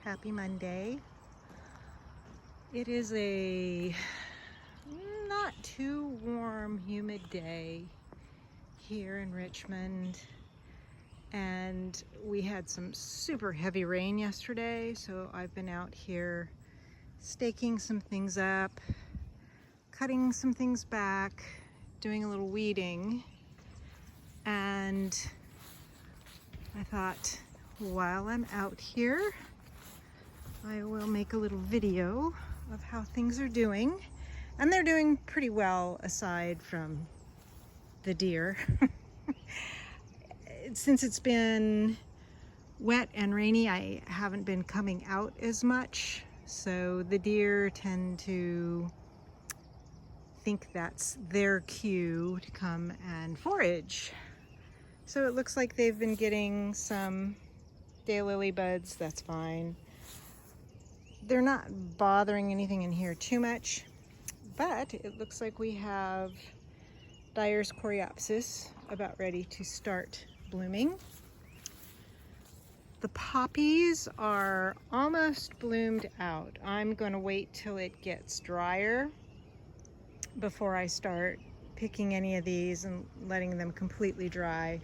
Happy Monday. It is a not too warm, humid day here in Richmond, and we had some super heavy rain yesterday, so I've been out here staking some things up, cutting some things back, doing a little weeding, and I thought while I'm out here I will make a little video of how things are doing, and they're doing pretty well aside from the deer. Since it's been wet and rainy, I haven't been coming out as much, so the deer tend to think that's their cue to come and forage. So it looks like they've been getting some daylily buds. That's fine. They're not bothering anything in here too much, but it looks like we have Dyer's Coreopsis about ready to start blooming. The poppies are almost bloomed out. I'm going to wait till it gets drier before I start picking any of these and letting them completely dry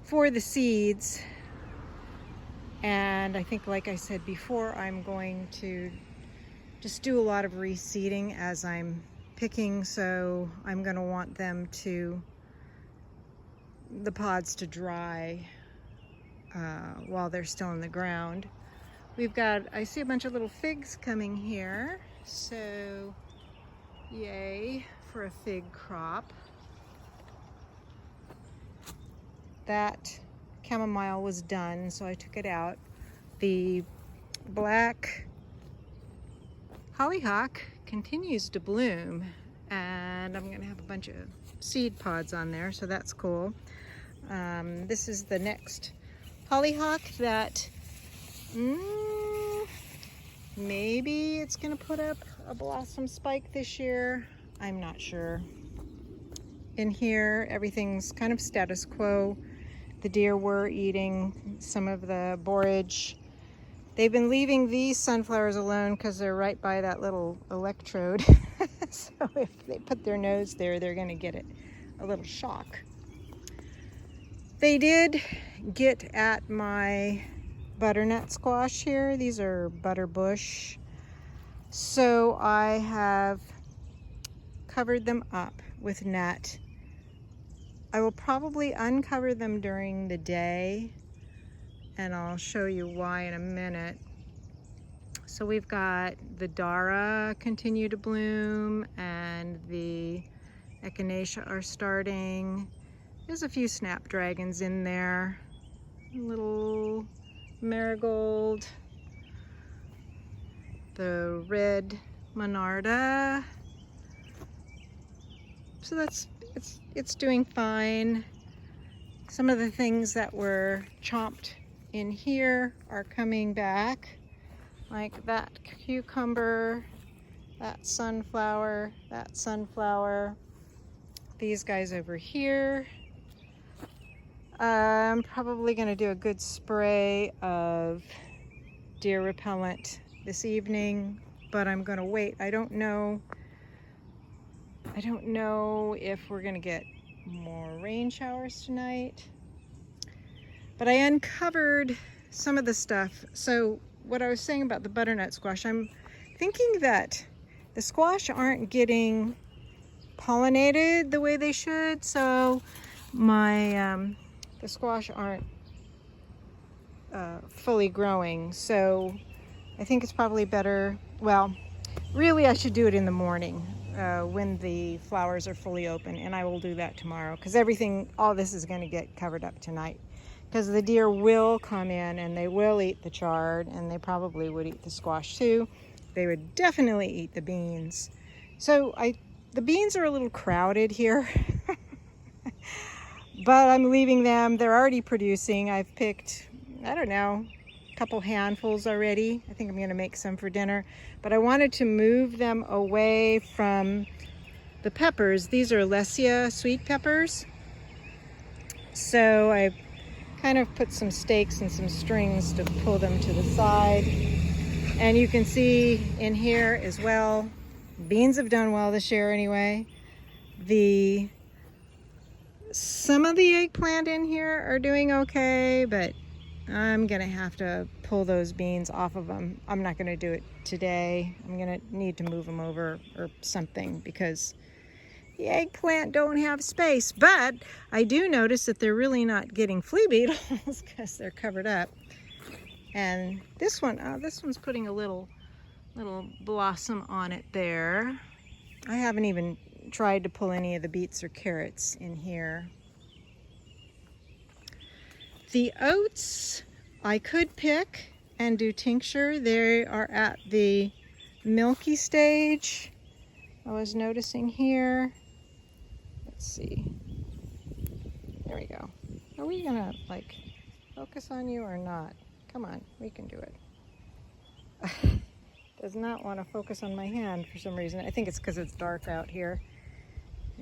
for the seeds. And I think, like I said before, I'm going to just do a lot of reseeding as I'm picking, so I'm going to want them to, the pods to dry while they're still in the ground. We've got, I see a bunch of little figs coming here, so yay for a fig crop. That chamomile was done, so I took it out. The black hollyhock continues to bloom, and I'm gonna have a bunch of seed pods on there, so that's cool. This is the next hollyhock that maybe it's gonna put up a blossom spike this year. I'm not sure. In here, everything's kind of status quo. The deer were eating some of the borage. They've been leaving these sunflowers alone because they're right by that little electrode. So if they put their nose there, they're gonna get it a little shock. They did get at my butternut squash here. These are butterbush. So I have covered them up with net. I will probably uncover them during the day, and I'll show you why in a minute. So we've got the Dara continue to bloom, and the Echinacea are starting. There's a few snapdragons in there, a little marigold, the red monarda. So it's doing fine. Some of the things that were chomped in here are coming back, like that cucumber, that sunflower, these guys over here. I'm probably going to do a good spray of deer repellent this evening, but I'm going to wait. I don't know if we're going to get more rain showers tonight, but I uncovered some of the stuff. So what I was saying about the butternut squash, I'm thinking that the squash aren't getting pollinated the way they should, so my the squash aren't fully growing. So I think it's probably better, well, really I should do it in the morning when the flowers are fully open, and I will do that tomorrow, because all this is going to get covered up tonight, because the deer will come in and they will eat the chard, and they probably would eat the squash too. They would definitely eat the beans. So the beans are a little crowded here, but I'm leaving them. They're already producing. I've picked, I don't know, a couple handfuls already. I think I'm going to make some for dinner, but I wanted to move them away from the peppers. These are Lesia sweet peppers. So I kind of put some stakes and some strings to pull them to the side. And you can see in here as well, beans have done well this year anyway. Some of the eggplant in here are doing okay, but I'm gonna have to pull those beans off of them. I'm not gonna do it today. I'm gonna need to move them over or something because the eggplant don't have space. But I do notice that they're really not getting flea beetles because they're covered up. And this one's putting a little blossom on it there. I haven't even tried to pull any of the beets or carrots in here. The oats I could pick and do tincture. They are at the milky stage. I was noticing here. Let's see. There we go. Are we gonna like focus on you or not? Come on, we can do it. Does not want to focus on my hand for some reason. I think it's because it's dark out here.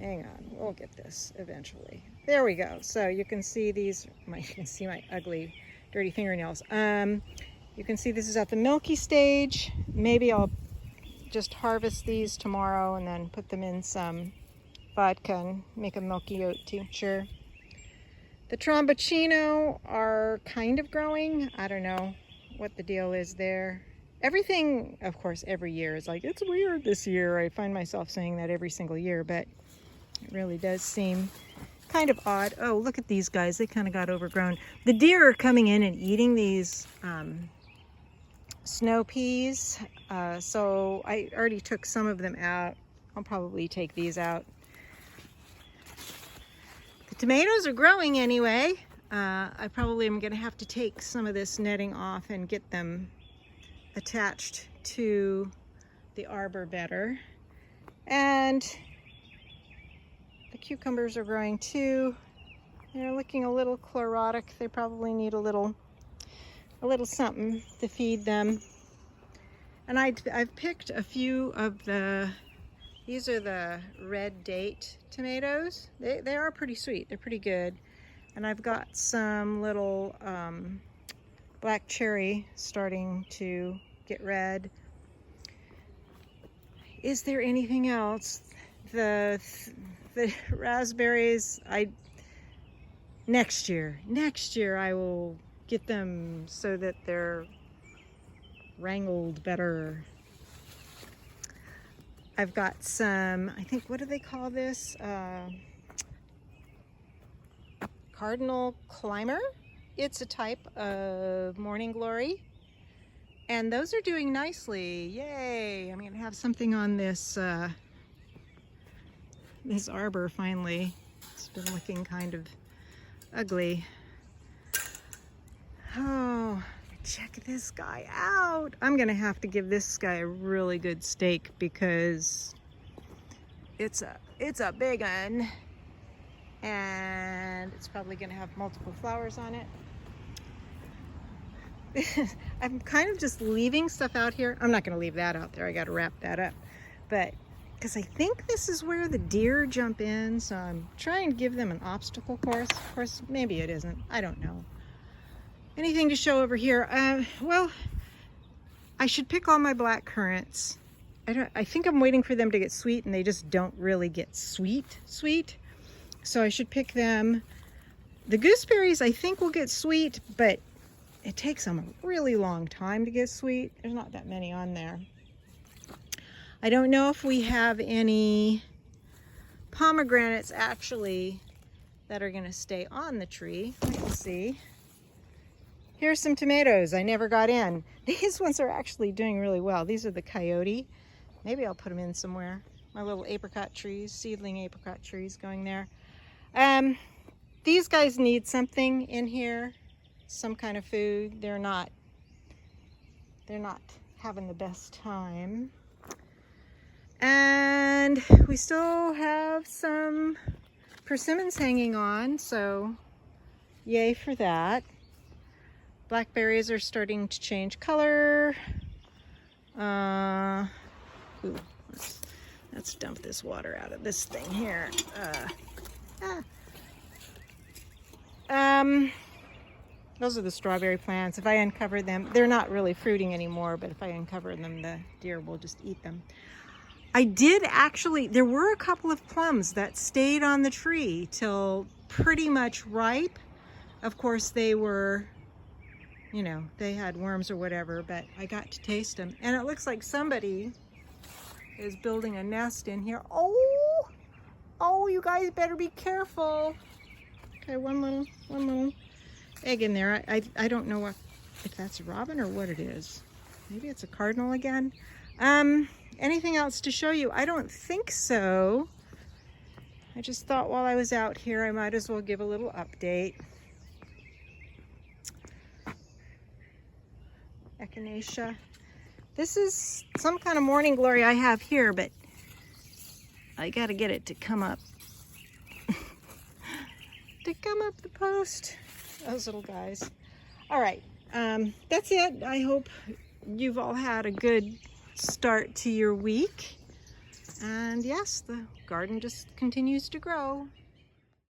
Hang on, we'll get this eventually. There we go. So you can see these, you can see my ugly, dirty fingernails. You can see this is at the milky stage. Maybe I'll just harvest these tomorrow and then put them in some vodka and make a milky oat tincture. The Tromboncino are kind of growing. I don't know what the deal is there. Everything, of course, every year is like, it's weird this year. I find myself saying that every single year, but it really does seem kind of odd. Oh, look at these guys. They kind of got overgrown. The deer are coming in and eating these snow peas. So I already took some of them out. I'll probably take these out. The tomatoes are growing anyway. I probably am going to have to take some of this netting off and get them attached to the arbor better. And the cucumbers are growing too. They're looking a little chlorotic. They probably need a little something to feed them. And I've picked a few of these are the red date tomatoes. They are pretty sweet. They're pretty good. And I've got some little black cherry starting to get red. Is there anything else? The raspberries, next year I will get them so that they're wrangled better. I've got some, I think, what do they call this? Cardinal Climber. It's a type of morning glory. And those are doing nicely. Yay! I'm gonna have something on this this arbor finally. It's been looking kind of ugly. Oh, check this guy out. I'm gonna have to give this guy a really good stake because it's a big one. And it's probably gonna have multiple flowers on it. I'm kind of just leaving stuff out here. I'm not going to leave that out there. I got to wrap that up. But because I think this is where the deer jump in, so I'm trying to give them an obstacle course. Of course, maybe it isn't. I don't know. Anything to show over here? Well, I should pick all my black currants. I think I'm waiting for them to get sweet, and they just don't really get sweet. So I should pick them. The gooseberries I think will get sweet, but it takes them a really long time to get sweet. There's not that many on there. I don't know if we have any pomegranates actually that are gonna stay on the tree. Let's see. Here's some tomatoes I never got in. These ones are actually doing really well. These are the coyote. Maybe I'll put them in somewhere. My little apricot trees, seedling apricot trees going there. These guys need something in here. Some kind of food. They're not having the best time. And we still have some persimmons hanging on, so yay for that. Blackberries are starting to change color. Ooh, let's dump this water out of this thing here. Those are the strawberry plants. If I uncover them, they're not really fruiting anymore, but if I uncover them, the deer will just eat them. I did actually, there were a couple of plums that stayed on the tree till pretty much ripe. Of course, they were, you know, they had worms or whatever, but I got to taste them. And it looks like somebody is building a nest in here. Oh, you guys better be careful. Okay, one little egg in there. I don't know if that's a robin or what it is. Maybe it's a cardinal again. Anything else to show you? I don't think so. I just thought while I was out here, I might as well give a little update. Echinacea. This is some kind of morning glory I have here, but I gotta get it to come up. To come up the post. Those little guys. All right, that's it. I hope you've all had a good start to your week. And yes, the garden just continues to grow.